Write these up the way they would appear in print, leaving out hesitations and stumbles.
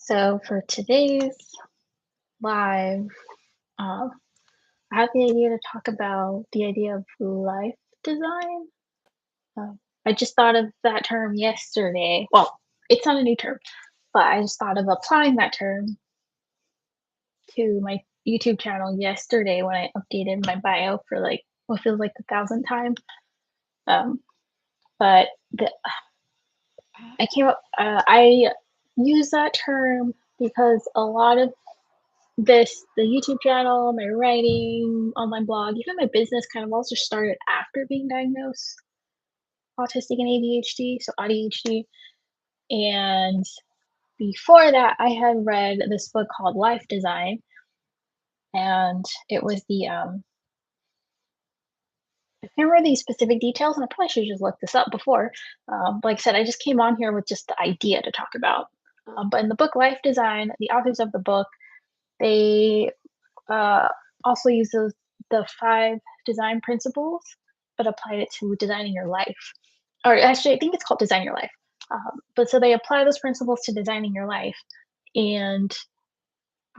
So for today's live, um, I have the idea to talk about the idea of life design. I just thought of that term yesterday. Well, it's not a new term, but I just thought of applying that term to my YouTube channel yesterday when I updated my bio for like what feels like the thousandth time. Um, but I use that term because a lot of the YouTube channel, my writing, online blog, even my business kind of also started after being diagnosed autistic and ADHD, so AuDHD. And before that, I had read this book called Life Design, and it was I can't remember these specific details, and I probably should have just looked this up before. But like I said, I just came on here with just the idea to talk about. But in the book Life Design, the authors of the book, they uh, also uses the 5 design principles, but applied it to designing your life. Or actually, I think it's called Design Your Life. But so they apply those principles to designing your life. And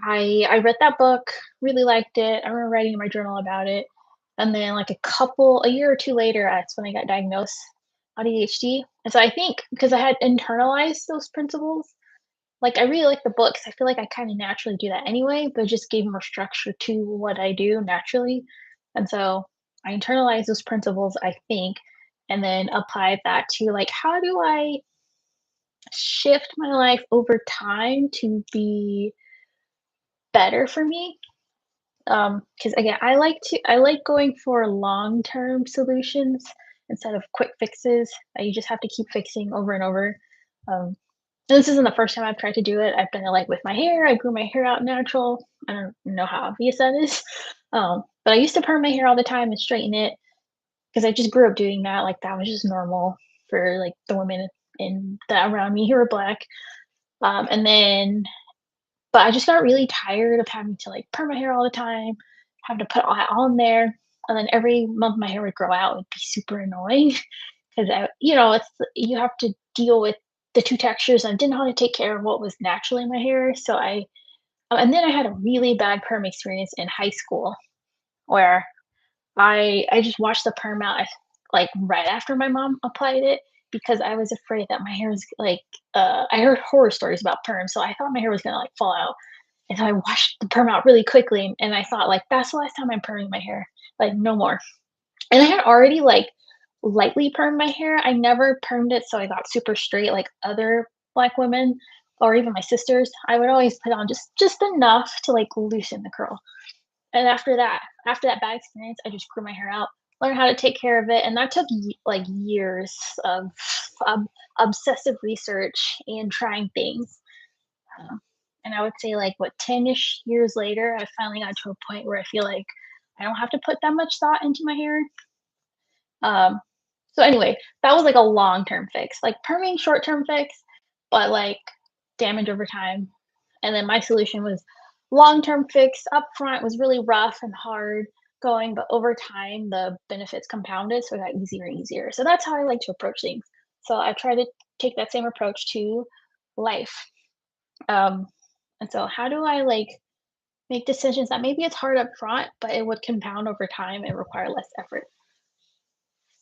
I read that book, really liked it. I remember writing in my journal about it. And then like a year or two later, that's when I got diagnosed ADHD. And so I think because I had internalized those principles, like, I really like the book 'cause I feel like I kinda naturally do that anyway, but it just gave more structure to what I do naturally, and so I internalized those principles, I think, and then applied that to, like, how do I shift my life over time to be better for me? Because again, I like going for long-term solutions instead of quick fixes that you just have to keep fixing over and over. And this isn't the first time I've tried to do it. I've done it, like, with my hair. I grew my hair out natural. I don't know how obvious that is. But I used to perm my hair all the time and straighten it because I just grew up doing that. Like, that was just normal for, like, the women in that around me who were Black. And then but I just got really tired of having to, like, perm my hair all the time, have to put all that on there, and then every month my hair would grow out. It would be super annoying. 'Cause it's you have to deal with the 2 textures, and I didn't know how to take care of what was naturally in my hair, so and then I had a really bad perm experience in high school where I just washed the perm out, like, right after my mom applied it because I was afraid that my hair was, like, I heard horror stories about perm, so I thought my hair was gonna, like, fall out, and so I washed the perm out really quickly, and I thought, like, "That's the last time I'm perming my hair, like, no more." And I had already, like, lightly permed my hair. I never permed it so I got super straight like other Black women or even my sisters. I would always put on just enough to, like, loosen the curl. And after that bad experience, I just grew my hair out, learned how to take care of it, and that took like, years of ob obsessive research and trying things. Uh, and I would say, like, what, 10-ish years later, I finally got to a point where I feel like I don't have to put that much thought into my hair. Um, so anyway, that was like a long-term fix, like perming short-term fix, but like damage over time. And then my solution was long-term fix. Upfront was really rough and hard going, but over time the benefits compounded, so it got easier and easier. So that's how I like to approach things. So I try to take that same approach to life. Um, and so how do I like make decisions that maybe it's hard up front, but it would compound over time and require less effort?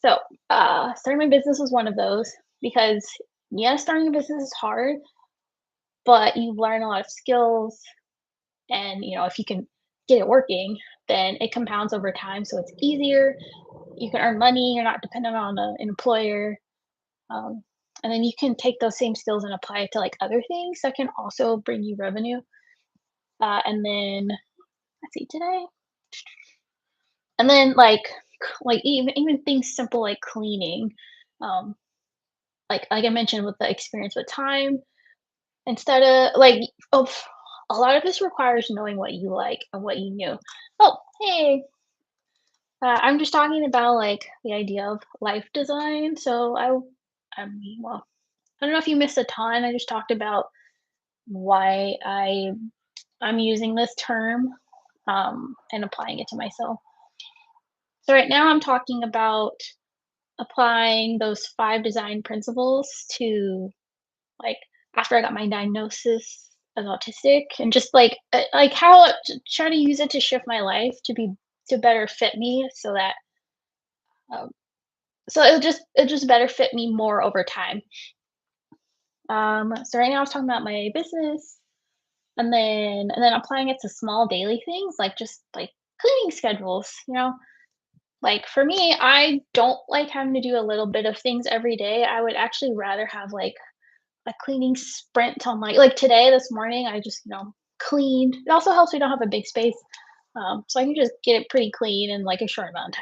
So, starting my business was one of those because, yes, starting a business is hard, but you learn a lot of skills. And, if you can get it working, then it compounds over time. So it's easier. You can earn money. You're not dependent on an employer. Um, and then you can take those same skills and apply it to like other things that can also bring you revenue. And then, let's see, today, and then like even things simple like cleaning. Um, like I mentioned with the experience with time, instead of like of a lot of this requires knowing what you like and what you knew. Oh, hey, I'm just talking about like the idea of life design. So I mean, well, I don't know if you missed a ton. I just talked about why I'm using this term and applying it to myself. So right now I'm talking about applying those 5 design principles to like after I got my diagnosis as autistic and just like how try to use it to shift my life to better fit me so that um, so it'll just better fit me more over time. So right now I was talking about my business and then applying it to small daily things like just like cleaning schedules, Like for me, I don't like having to do a little bit of things every day. I would actually rather have like a cleaning sprint on like today, this morning, I just, cleaned. It also helps we don't have a big space. So I can just get it pretty clean in like a short amount of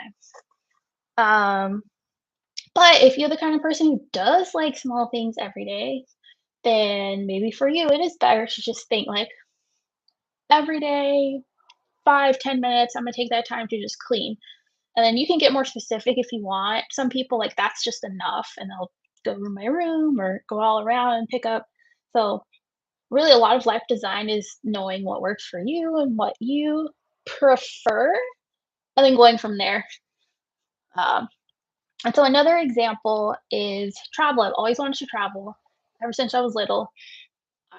time. Um, but if you're the kind of person who does like small things every day, then maybe for you it is better to just think like every day, 5-10 minutes, I'm gonna take that time to just clean. And then you can get more specific if you want. Some people, like, that's just enough, and they'll go in my room or go all around and pick up. So, really, a lot of life design is knowing what works for you and what you prefer, and then going from there. Um, and so another example is travel. I've always wanted to travel ever since I was little.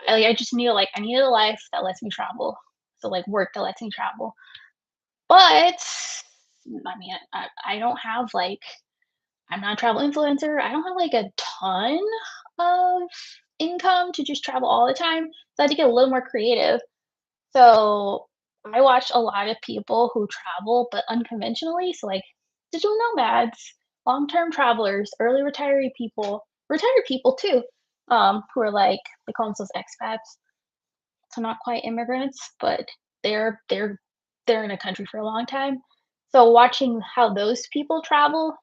I just knew, like, I needed a life that lets me travel, so, like, work that lets me travel. But, I mean, I don't have, like I'm not a travel influencer. I don't have like a ton of income to just travel all the time. So I had to get a little more creative. So I watch a lot of people who travel, but unconventionally. So like digital nomads, long-term travelers, early retired people too, who are like they call themselves expats. So not quite immigrants, but they're they're they're in a country for a long time. So watching how those people travel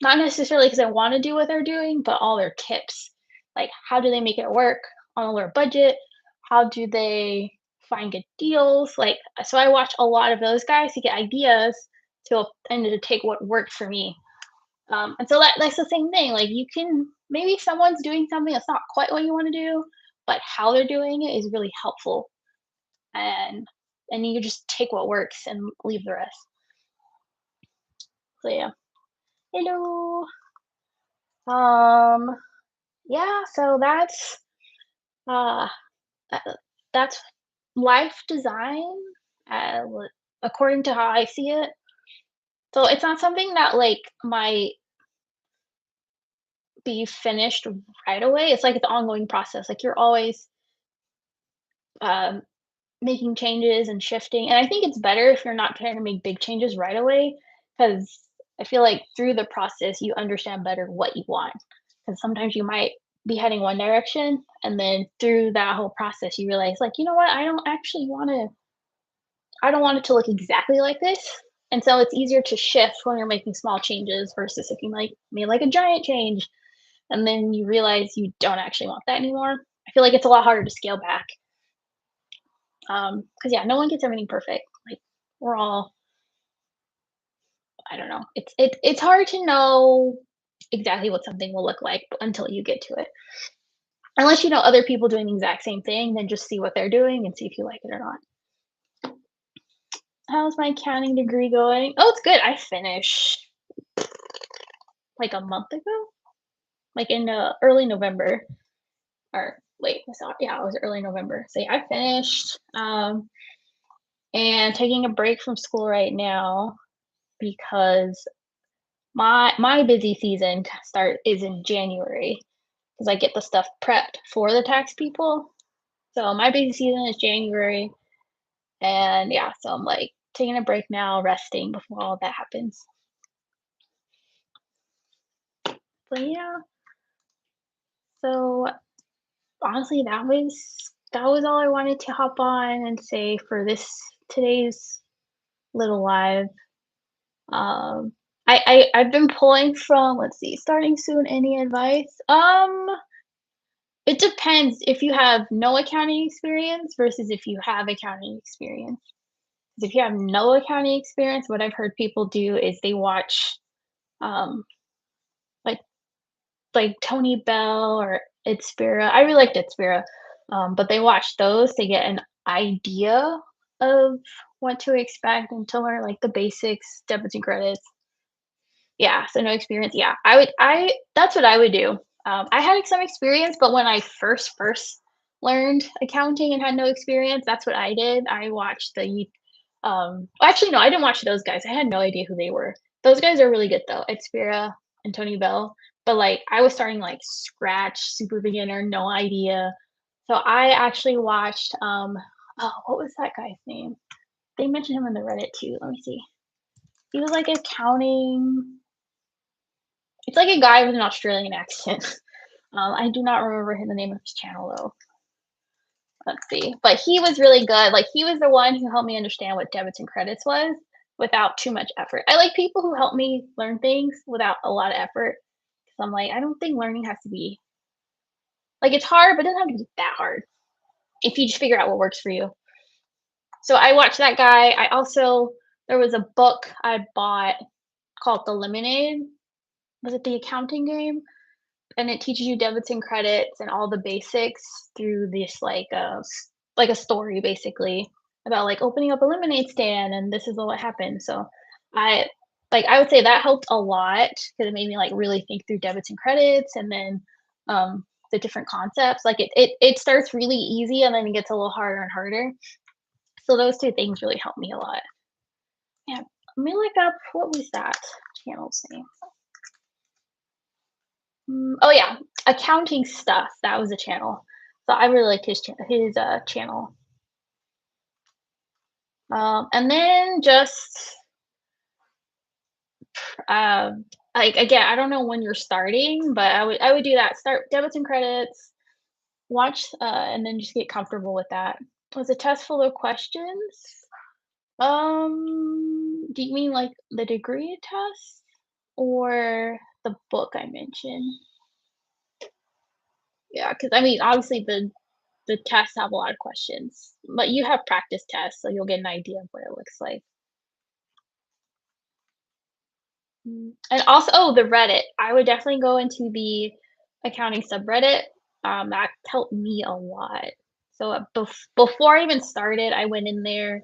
not necessarily because I wanna do what they're doing, but all their tips. Like, how do they make it work on a lower budget? How do they find good deals? Like, so I watch a lot of those guys to get ideas to take what worked for me. And so that's the same thing, like, you can maybe someone's doing something that's not quite what you wanna do, but how they're doing it is really helpful, and you just take what works and leave the rest. So, yeah. Hello. Um Yeah, so uh, uh, that's life design, according to how I see it. So it's not something that like might be finished right away. It's like it's an ongoing process. Like you're always um, making changes and shifting. And I think it's better if you're not trying to make big changes right away, because I feel like through the process you understand better what you want. Because sometimes you might be heading one direction, and then through that whole process you realize, like, you know what, I don't want it to look exactly like this. And so it's easier to shift when you're making small changes versus if you like made like a giant change and then you realize you don't actually want that anymore. I feel like it's a lot harder to scale back. Because yeah, no one gets everything perfect. Like we're all, I don't know. It's hard to know exactly what something will look like until you get to it. Unless you know other people doing the exact same thing, then just see what they're doing and see if you like it or not. How's my accounting degree going? Oh, it's good. I finished like a month ago, like in early November. Or wait, I saw yeah, it was early November. So yeah, I finished and taking a break from school right now because my busy season start is in January because I get the stuff prepped for the tax people. So my busy season is January, and yeah, so I'm like taking a break now, resting before all that happens. But yeah, so honestly, that was all I wanted to hop on and say for this today's little live. I've been pulling from, let's see, starting soon, any advice? It depends if you have no accounting experience versus if you have accounting experience. 'Cause if you have no accounting experience, what I've heard people do is they watch, um, like Tony Bell or Itspira. I really liked Itspira, but they watch those to get an idea of what to expect and to learn, like, the basics, debits and credits. Yeah, so no experience. Yeah, I that's what I would do. I had some experience, but when I first learned accounting and had no experience, that's what I did. I watched actually, no, I didn't watch those guys. I had no idea who they were. Those guys are really good though, Ed Spira and Tony Bell. But like I was starting like scratch, super beginner, no idea. So I actually watched oh, what was that guy's name? They mentioned him in the Reddit too. Let me see. He was like accounting. It's like a guy with an Australian accent. I do not remember the name of his channel though. Let's see. But he was really good. Like he was the one who helped me understand what debits and credits was without too much effort. I like people who help me learn things without a lot of effort. Because I'm like, I don't think learning has to be like it's hard, but it doesn't have to be that hard if you just figure out what works for you. So I watched that guy. I also there was a book I bought called The Lemonade. Was it the accounting game? And it teaches you debits and credits and all the basics through this like a story basically about like opening up a lemonade stand and this is what happened. So I I would say that helped a lot because it made me like really think through debits and credits and then the different concepts. Like it starts really easy and then it gets a little harder and harder. So those two things really helped me a lot. Yeah. Let me look up what was that channel's name. Oh yeah, accounting stuff. That was a channel. So I really liked his channel. And then just like again, I don't know when you're starting, but I would do that. Start debits and credits, watch, and then just get comfortable with that. Was a test full of questions? Do you mean like the degree test or the book I mentioned? Yeah, because I mean, obviously the tests have a lot of questions, but you have practice tests, so you'll get an idea of what it looks like. And also oh, the Reddit. I would definitely go into the accounting subreddit. That helped me a lot. So, before I even started, I went in there,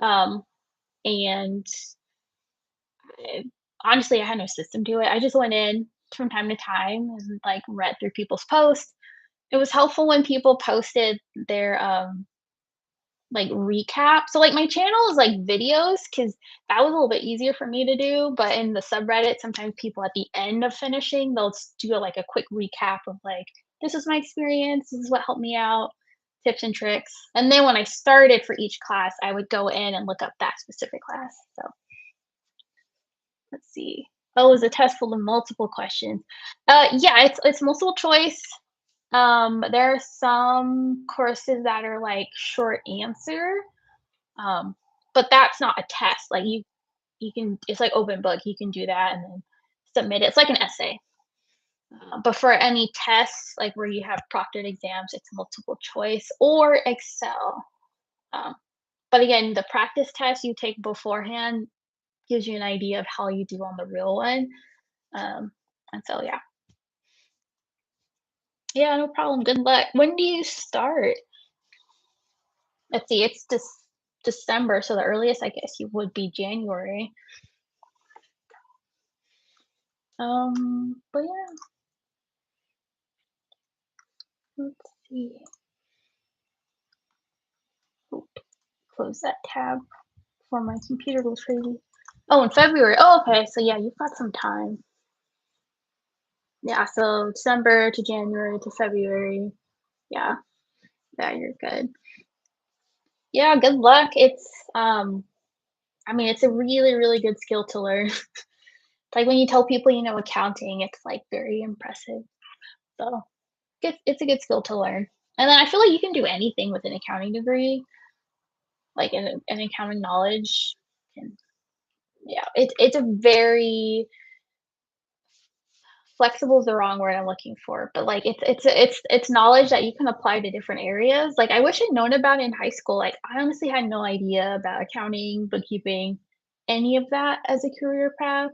um, and I honestly, I had no system to it. I just went in from time to time and, like, read through people's posts. It was helpful when people posted their, like, recap. So, like, my channel is, like, videos because that was a little bit easier for me to do, but in the subreddit, sometimes people at the end of finishing, they'll do, like, a quick recap of, like, "This is my experience, this is what helped me out, tips and tricks." And then when I started for each class, I would go in and look up that specific class. So, let's see. Oh, it was a test full of multiple questions. Yeah, it's multiple choice. There are some courses that are, like, short answer. Um, but that's not a test, like, you can it's like open book, you can do that and then submit it. It's like an essay. But for any tests, like, where you have proctored exams, it's multiple choice or Excel. Um, but again, the practice test you take beforehand gives you an idea of how you do on the real one. Um, and so, yeah. Yeah, no problem, good luck. When do you start? Let's see, it's December, so the earliest I guess you would be January. But yeah. Let's see. Oop, close that tab before my computer goes crazy. Oh, in February. Oh, okay. So yeah, you've got some time. Yeah, so December to January to February. Yeah, yeah, you're good. Yeah, good luck. I mean, it's a really, really good skill to learn. Like when you tell people you know accounting, it's like very impressive. So it's a good skill to learn. And then I feel like you can do anything with an accounting degree, like an accounting knowledge. And yeah, it's a very flexible is the wrong word I'm looking for, but like it's knowledge that you can apply to different areas. Like I wish I'd known about it in high school. Like I honestly had no idea about accounting, bookkeeping, any of that as a career path.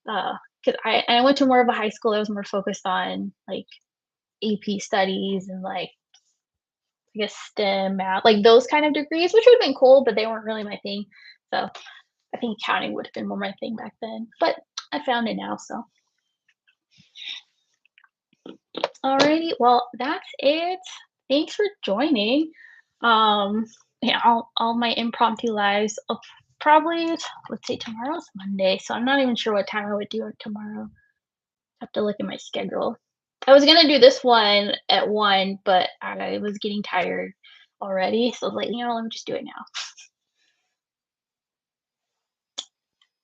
Because I went to more of a high school that was more focused on like AP studies and like I guess STEM math, like those kind of degrees, which would have been cool, but they weren't really my thing. So I think accounting would have been more my thing back then. But I found it now, so alrighty. Well, that's it. Thanks for joining. Um, yeah, all my impromptu lives. Probably, let's see, tomorrow's Monday, so I'm not even sure what time I would do it tomorrow. Have to look at my schedule. I was gonna do this one at 1, but I was getting tired already, so I was like, let me just do it now.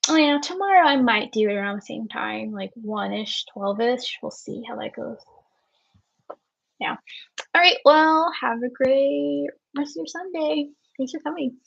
Oh yeah, tomorrow I might do it around the same time, like 1-ish, 12-ish. We'll see how that goes. Yeah. All right. Well, have a great rest of your Sunday. Thanks for coming.